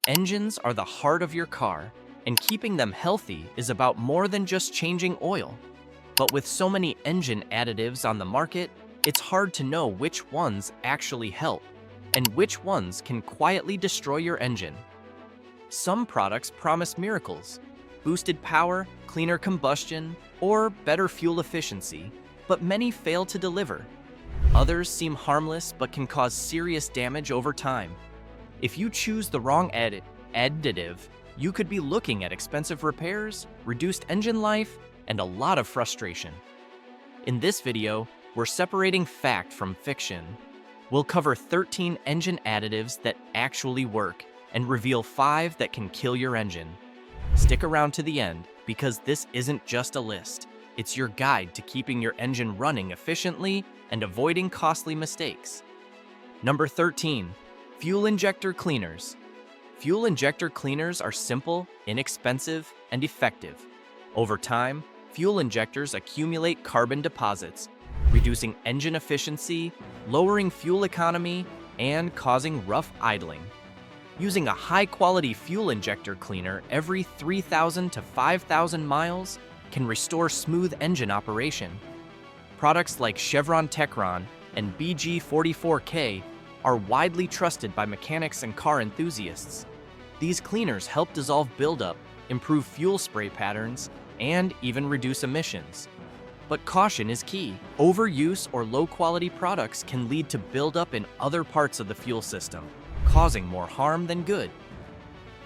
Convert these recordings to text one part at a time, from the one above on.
Engines are the heart of your car, and keeping them healthy is about more than just changing oil. But with so many engine additives on the market, it's hard to know which ones actually help and which ones can quietly destroy your engine. Some products promise miracles, boosted power, cleaner combustion, or better fuel efficiency, but many fail to deliver. Others seem harmless but can cause serious damage over time. If you choose the wrong additive, you could be looking at expensive repairs, reduced engine life, and a lot of frustration. In this video, we're separating fact from fiction. We'll cover 13 engine additives that actually work and reveal 5 that can kill your engine. Stick around to the end because this isn't just a list. It's your guide to keeping your engine running efficiently and avoiding costly mistakes. Number 13, fuel injector cleaners. Fuel injector cleaners are simple, inexpensive, and effective. Over time, fuel injectors accumulate carbon deposits, reducing engine efficiency, lowering fuel economy, and causing rough idling. Using a high-quality fuel injector cleaner every 3,000 to 5,000 miles can restore smooth engine operation. Products like Chevron Techron and BG44K are widely trusted by mechanics and car enthusiasts. These cleaners help dissolve buildup, improve fuel spray patterns, and even reduce emissions. But caution is key. Overuse or low-quality products can lead to buildup in other parts of the fuel system, causing more harm than good.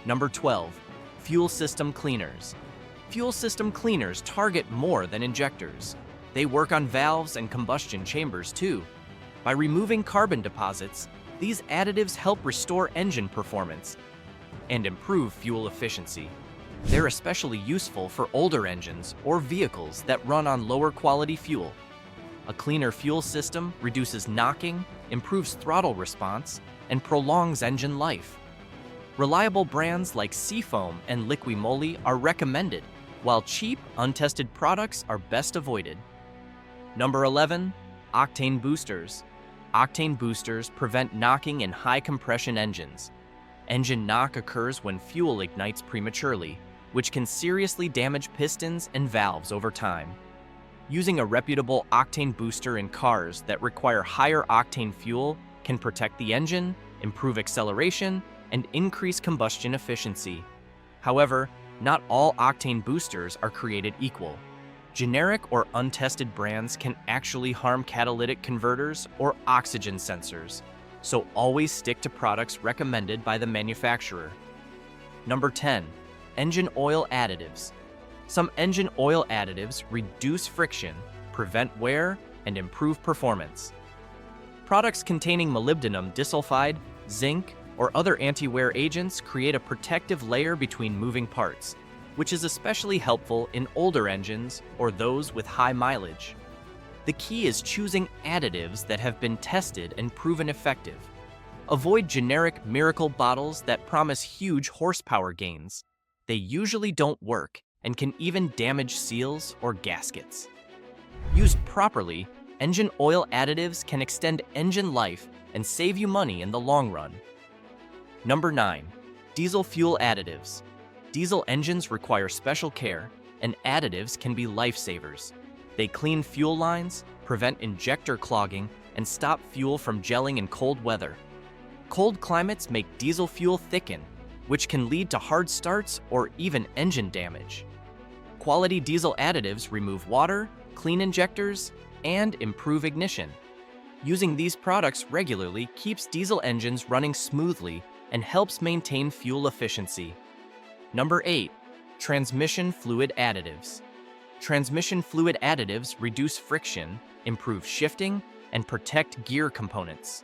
Number 12, fuel system cleaners. Fuel system cleaners target more than injectors. They work on valves and combustion chambers too. By removing carbon deposits, these additives help restore engine performance and improve fuel efficiency. They're especially useful for older engines or vehicles that run on lower quality fuel. A cleaner fuel system reduces knocking, improves throttle response, and prolongs engine life. Reliable brands like Seafoam and Liquimoli are recommended, while cheap, untested products are best avoided. Number 11, octane boosters. Octane boosters prevent knocking in high-compression engines. Engine knock occurs when fuel ignites prematurely, which can seriously damage pistons and valves over time. Using a reputable octane booster in cars that require higher octane fuel can protect the engine, improve acceleration, and increase combustion efficiency. However, not all octane boosters are created equal. Generic or untested brands can actually harm catalytic converters or oxygen sensors, so always stick to products recommended by the manufacturer. Number 10, engine oil additives. Some engine oil additives reduce friction, prevent wear, and improve performance. Products containing molybdenum disulfide, zinc, or other anti-wear agents create a protective layer between moving parts, which is especially helpful in older engines or those with high mileage. The key is choosing additives that have been tested and proven effective. Avoid generic miracle bottles that promise huge horsepower gains. They usually don't work and can even damage seals or gaskets. Used properly, engine oil additives can extend engine life and save you money in the long run. Number 9, diesel fuel additives. Diesel engines require special care, and additives can be lifesavers. They clean fuel lines, prevent injector clogging, and stop fuel from gelling in cold weather. Cold climates make diesel fuel thicken, which can lead to hard starts or even engine damage. Quality diesel additives remove water, clean injectors, and improve ignition. Using these products regularly keeps diesel engines running smoothly and helps maintain fuel efficiency. Number 8, transmission fluid additives. Transmission fluid additives reduce friction, improve shifting, and protect gear components.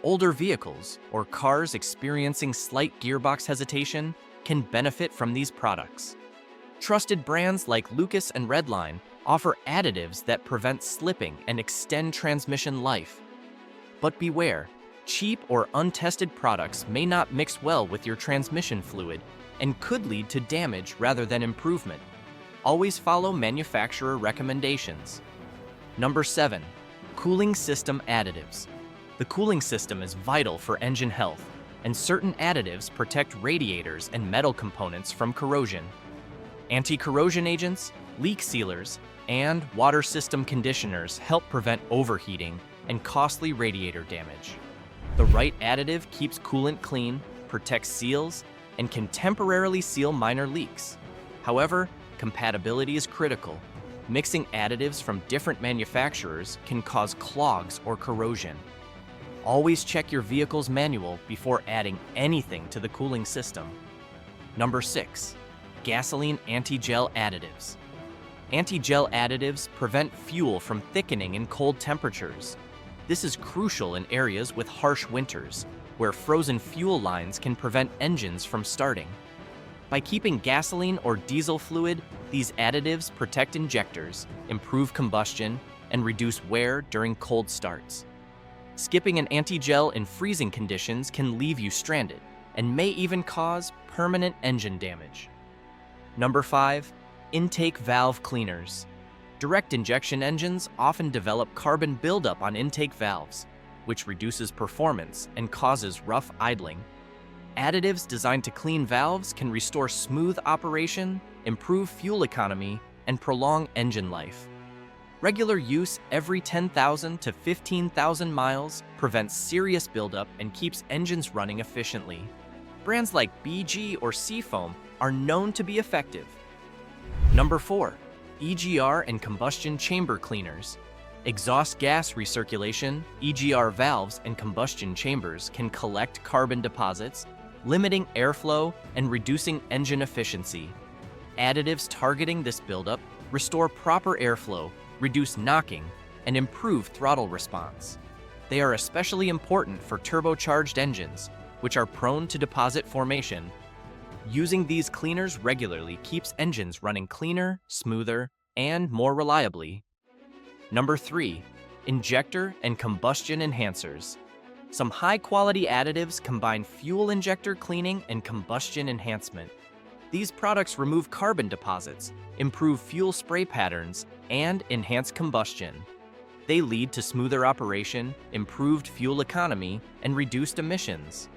Older vehicles or cars experiencing slight gearbox hesitation can benefit from these products. Trusted brands like Lucas and Redline offer additives that prevent slipping and extend transmission life. But beware, cheap or untested products may not mix well with your transmission fluid and could lead to damage rather than improvement. Always follow manufacturer recommendations. Number 7, cooling system additives. The cooling system is vital for engine health. and certain additives protect radiators and metal components from corrosion. Anti-corrosion agents, leak sealers, and water system conditioners help prevent overheating and costly radiator damage. The right additive keeps coolant clean, protects seals, and can temporarily seal minor leaks. However, compatibility is critical. Mixing additives from different manufacturers can cause clogs or corrosion. Always check your vehicle's manual before adding anything to the cooling system. Number 6. Gasoline anti-gel additives. Anti-gel additives prevent fuel from thickening in cold temperatures. This is crucial in areas with harsh winters, where frozen fuel lines can prevent engines from starting. By keeping gasoline or diesel fluid, these additives protect injectors, improve combustion, and reduce wear during cold starts. Skipping an anti-gel in freezing conditions can leave you stranded and may even cause permanent engine damage. Number 5. Intake valve cleaners. Direct injection engines often develop carbon buildup on intake valves, which reduces performance and causes rough idling. Additives designed to clean valves can restore smooth operation, improve fuel economy, and prolong engine life. Regular use every 10,000 to 15,000 miles prevents serious buildup and keeps engines running efficiently. Brands like BG or Seafoam are known to be effective. Number 4. EGR and combustion chamber cleaners. Exhaust gas recirculation, EGR valves, and combustion chambers can collect carbon deposits, limiting airflow and reducing engine efficiency. Additives targeting this buildup restore proper airflow, reduce knocking, and improve throttle response. They are especially important for turbocharged engines, which are prone to deposit formation. Using these cleaners regularly keeps engines running cleaner, smoother, and more reliably. Number 3. Injector and combustion enhancers. Some high-quality additives combine fuel injector cleaning and combustion enhancement. These products remove carbon deposits, improve fuel spray patterns, and enhance combustion. They lead to smoother operation, improved fuel economy, and reduced emissions.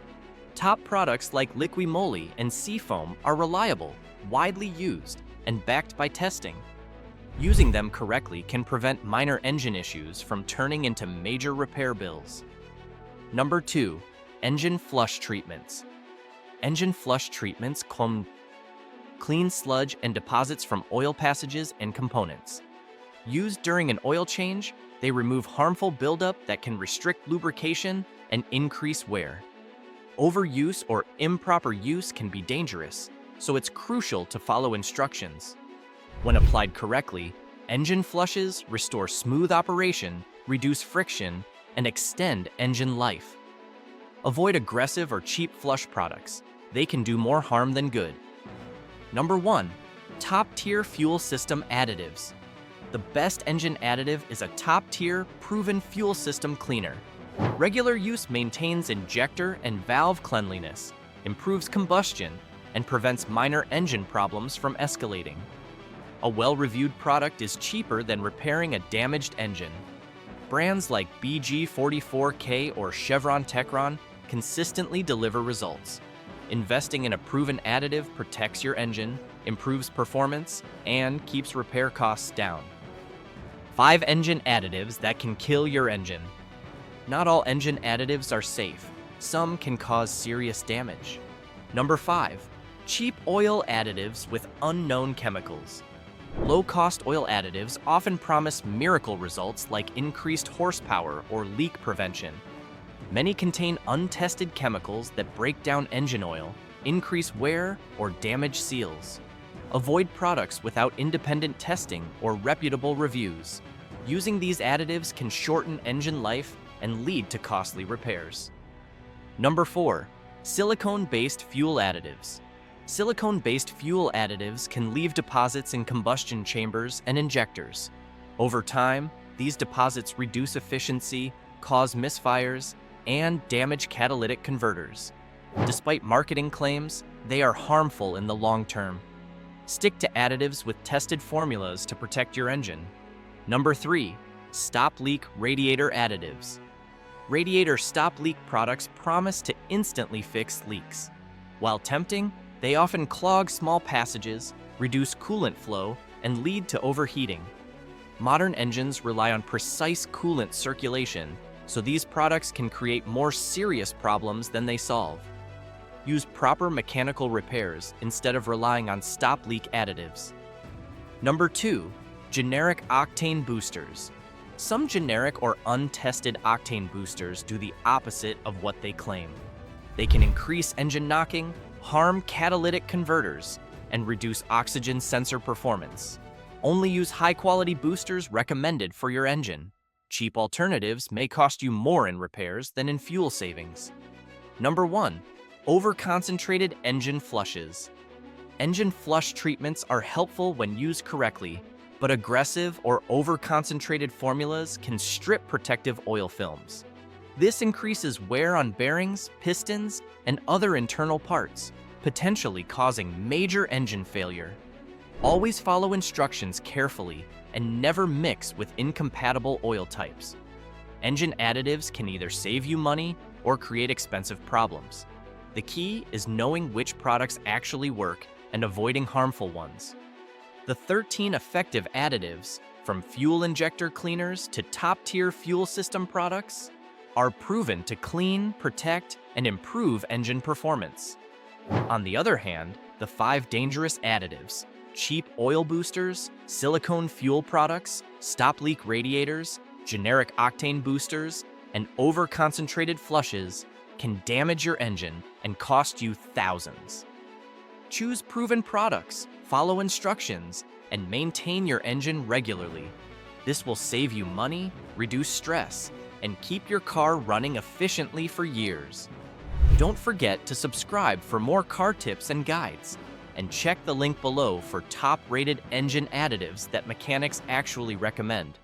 Top products like Liqui Moly and Seafoam are reliable, widely used, and backed by testing. Using them correctly can prevent minor engine issues from turning into major repair bills. Number 2. Engine flush treatments. Engine flush treatments clean sludge and deposits from oil passages and components. Used during an oil change, they remove harmful buildup that can restrict lubrication and increase wear. Overuse or improper use can be dangerous, so it's crucial to follow instructions. When applied correctly, engine flushes restore smooth operation, reduce friction, and extend engine life. Avoid aggressive or cheap flush products. They can do more harm than good. Number 1. Top-tier fuel system additives. The best engine additive is a top-tier, proven fuel system cleaner. Regular use maintains injector and valve cleanliness, improves combustion, and prevents minor engine problems from escalating. A well-reviewed product is cheaper than repairing a damaged engine. Brands like BG44K or Chevron Techron consistently deliver results. Investing in a proven additive protects your engine, improves performance, and keeps repair costs down. 5 engine additives that can kill your engine. Not all engine additives are safe. Some can cause serious damage. Number 5. Cheap oil additives with unknown chemicals. Low-cost oil additives often promise miracle results like increased horsepower or leak prevention. Many contain untested chemicals that break down engine oil, increase wear, or damage seals. Avoid products without independent testing or reputable reviews. Using these additives can shorten engine life and lead to costly repairs. Number 4. Silicone-based fuel additives. Silicone-based fuel additives can leave deposits in combustion chambers and injectors. Over time, these deposits reduce efficiency, cause misfires, and damage catalytic converters. Despite marketing claims, they are harmful in the long term. Stick to additives with tested formulas to protect your engine. Number 3. Stop leak radiator additives. Radiator stop leak products promise to instantly fix leaks. While tempting, they often clog small passages, reduce coolant flow, and lead to overheating. Modern engines rely on precise coolant circulation, so these products can create more serious problems than they solve. Use proper mechanical repairs instead of relying on stop leak additives. Number 2. Generic octane boosters. Some generic or untested octane boosters do the opposite of what they claim. They can increase engine knocking, harm catalytic converters, and reduce oxygen sensor performance. Only use high-quality boosters recommended for your engine. Cheap alternatives may cost you more in repairs than in fuel savings. Number 1. Over-concentrated engine flushes. Engine flush treatments are helpful when used correctly, but aggressive or over-concentrated formulas can strip protective oil films. This increases wear on bearings, pistons, and other internal parts, potentially causing major engine failure. Always follow instructions carefully and never mix with incompatible oil types. Engine additives can either save you money or create expensive problems. The key is knowing which products actually work and avoiding harmful ones. The 13 effective additives, from fuel injector cleaners to top-tier fuel system products, are proven to clean, protect, and improve engine performance. On the other hand, the 5 dangerous additives, cheap oil boosters, silicone fuel products, stop-leak radiators, generic octane boosters, and over-concentrated flushes, can damage your engine and cost you thousands. Choose proven products, follow instructions, and maintain your engine regularly. This will save you money, reduce stress, and keep your car running efficiently for years. Don't forget to subscribe for more car tips and guides, and check the link below for top-rated engine additives that mechanics actually recommend.